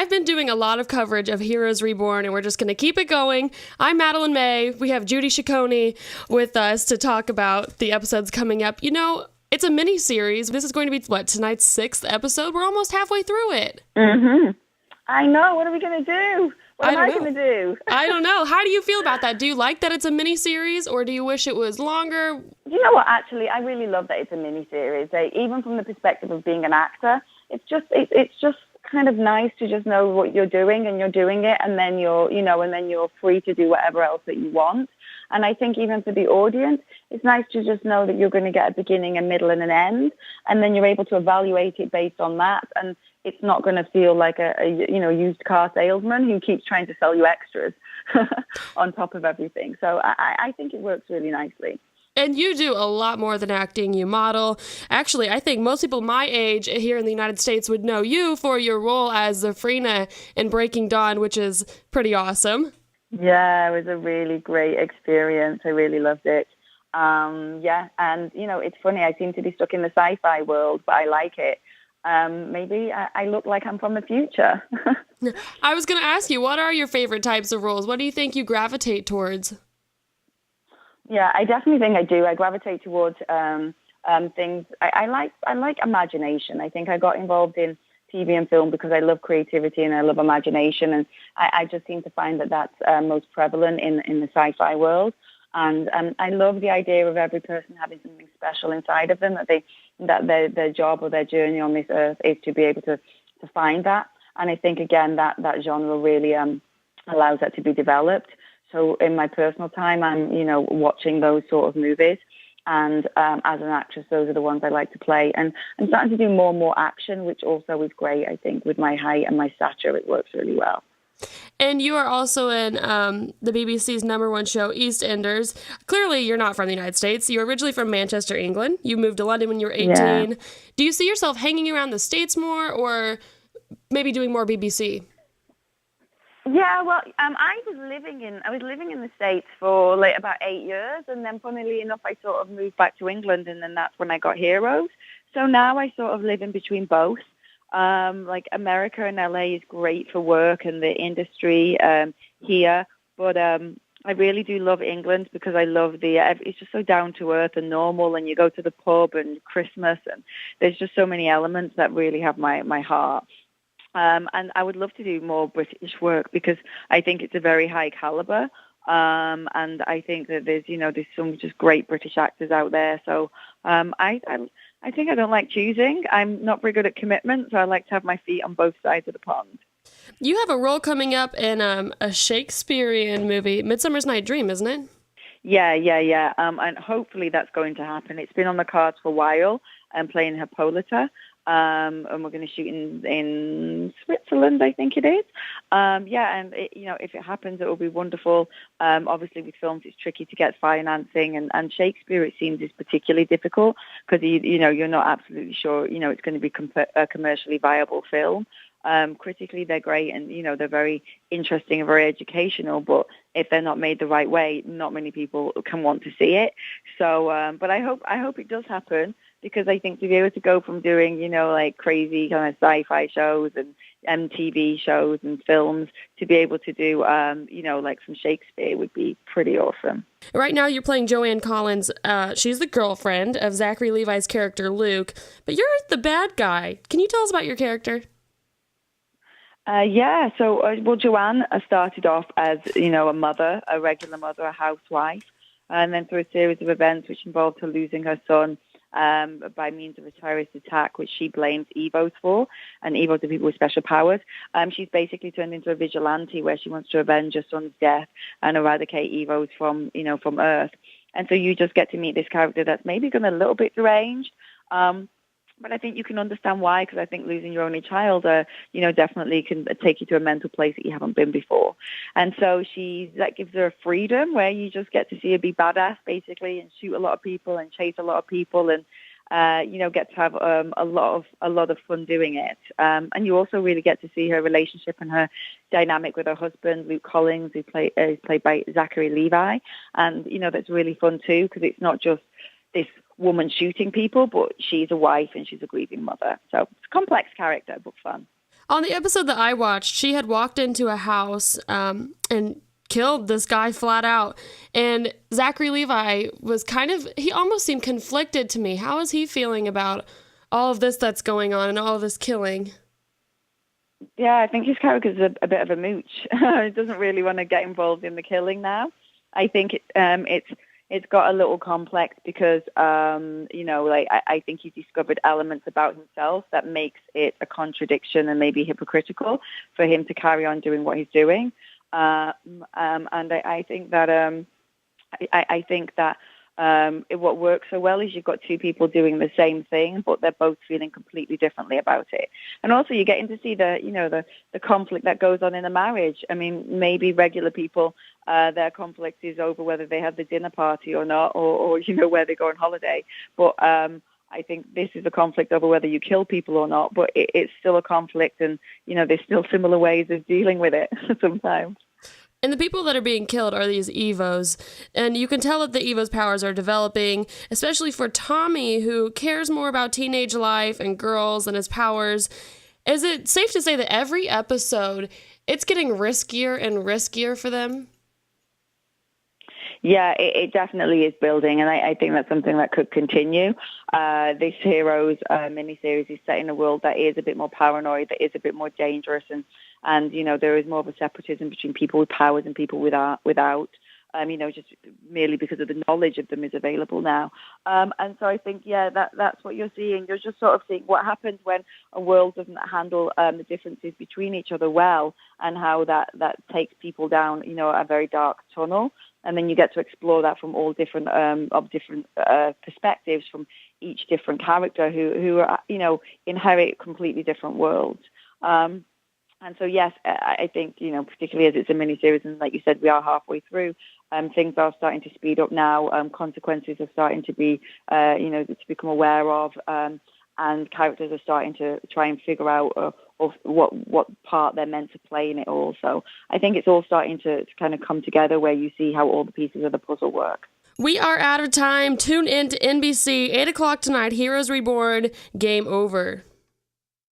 I've been doing a lot of coverage of Heroes Reborn, and we're just going to keep it going. I'm Madeline May. We have Judi Shekoni with us to talk about the episodes coming up. You know, it's a mini-series. This is going to be, tonight's 6th episode? We're almost halfway through it. Mm-hmm. I know. What are we going to do? What am I going to do? I don't know. How do you feel about that? Do you like that it's a mini-series, or do you wish it was longer? You know what? Actually, I really love that it's a mini-series. Even from the perspective of being an actor, it's just kind of nice to just know what you're doing and you're doing it, and then you're free to do whatever else that you want. And I think even for the audience, it's nice to just know that you're going to get a beginning, a middle, and an end, and then you're able to evaluate it based on that. And it's not going to feel like a used car salesman who keeps trying to sell you extras on top of everything. So I think it works really nicely. And you do a lot more than acting. You model. Actually, I think most people my age here in the United States would know you for your role as Zafrina in Breaking Dawn, which is pretty awesome. Yeah, it was a really great experience. I really loved it. And, it's funny. I seem to be stuck in the sci-fi world, but I like it. Maybe I look like I'm from the future. I was going to ask you, what are your favorite types of roles? What do you think you gravitate towards? Yeah, I definitely think I do. I gravitate towards things. I like imagination. I think I got involved in TV and film because I love creativity and I love imagination, and I just seem to find that that's most prevalent in the sci-fi world. And I love the idea of every person having something special inside of them, that their job or their journey on this earth is to be able to find that. And I think again that genre really allows that to be developed. So in my personal time, I'm, watching those sort of movies. And as an actress, those are the ones I like to play. And I'm starting to do more and more action, which also is great. I think with my height and my stature, it works really well. And you are also in the BBC's #1 show, EastEnders. Clearly, you're not from the United States. You're originally from Manchester, England. You moved to London when you were 18. Yeah. Do you see yourself hanging around the States more, or maybe doing more BBC? Yeah, well, I was living in the States for about 8 years, and then funnily enough, I sort of moved back to England, and then that's when I got Heroes. So now I sort of live in between both. America and LA is great for work and the industry here, but I really do love England because I love it's just so down to earth and normal, and you go to the pub and Christmas, and there's just so many elements that really have my heart. And I would love to do more British work because I think it's a very high caliber. And I think that there's some just great British actors out there. So I think I don't like choosing. I'm not very good at commitment, so I like to have my feet on both sides of the pond. You have a role coming up in a Shakespearean movie, Midsummer's Night Dream, isn't it? Yeah. And hopefully that's going to happen. It's been on the cards for a while. I'm playing Hippolyta. And we're going to shoot in Switzerland, I think it is. And if it happens, it will be wonderful. Obviously, with films, it's tricky to get financing, and Shakespeare, it seems, is particularly difficult because you're not absolutely sure it's going to be a commercially viable film. Critically, they're great, and they're very interesting and very educational. But if they're not made the right way, not many people can want to see it. So, but I hope it does happen. Because I think to be able to go from doing, crazy kind of sci-fi shows and MTV shows and films to be able to do, some Shakespeare would be pretty awesome. Right now you're playing Joanne Collins. She's the girlfriend of Zachary Levi's character, Luke. But you're the bad guy. Can you tell us about your character? So Joanne started off as, a mother, a regular mother, a housewife. And then through a series of events which involved her losing her son, by means of a terrorist attack, which she blames Evos for, and Evos are people with special powers. She's basically turned into a vigilante where she wants to avenge her son's death and eradicate Evos from Earth. And so you just get to meet this character that's maybe gone a little bit deranged. But I think you can understand why, because I think losing your only child, definitely can take you to a mental place that you haven't been before. And so that gives her a freedom where you just get to see her be badass, basically, and shoot a lot of people and chase a lot of people and, get to have a lot of fun doing it. And you also really get to see her relationship and her dynamic with her husband, Luke Collins, who is played by Zachary Levi. And, that's really fun, too, because it's not just this woman shooting people, but she's a wife and she's a grieving mother. So it's a complex character, but fun. On the episode that I watched, she had walked into a house and killed this guy flat out. And Zachary Levi was he almost seemed conflicted to me. How is he feeling about all of this that's going on and all of this killing? Yeah, I think his character's a bit of a mooch. He doesn't really want to get involved in the killing now. I think it's got a little complex because, I think he's discovered elements about himself that makes it a contradiction and maybe hypocritical for him to carry on doing what he's doing. And I think that what works so well is you've got two people doing the same thing, but they're both feeling completely differently about it. And also you're getting to see the conflict that goes on in a marriage. I mean, maybe regular people, their conflict is over whether they have the dinner party or not, or where they go on holiday. But I think this is a conflict over whether you kill people or not, but it's still a conflict, and, there's still similar ways of dealing with it sometimes. And the people that are being killed are these Evos. And you can tell that the Evo's powers are developing, especially for Tommy, who cares more about teenage life and girls and his powers. Is it safe to say that every episode, it's getting riskier and riskier for them? Yeah, it definitely is building, and I think that's something that could continue. This Heroes miniseries is set in a world that is a bit more paranoid, that is a bit more dangerous, and there is more of a separatism between people with powers and people without. Just merely because of the knowledge of them is available now. And so I think, that's what you're seeing. You're just sort of seeing what happens when a world doesn't handle the differences between each other well, and how that takes people down, a very dark tunnel. And then you get to explore that from all different perspectives from each different character who are, inherit completely different worlds. And so, yes, I think, particularly as it's a miniseries, and like you said, we are halfway through, things are starting to speed up now. Consequences are starting to be, to become aware of, and characters are starting to try and figure out of what part they're meant to play in it all. So I think it's all starting to kind of come together, where you see how all the pieces of the puzzle work. We are out of time. Tune in to NBC, 8 o'clock tonight, Heroes Reborn, Game Over.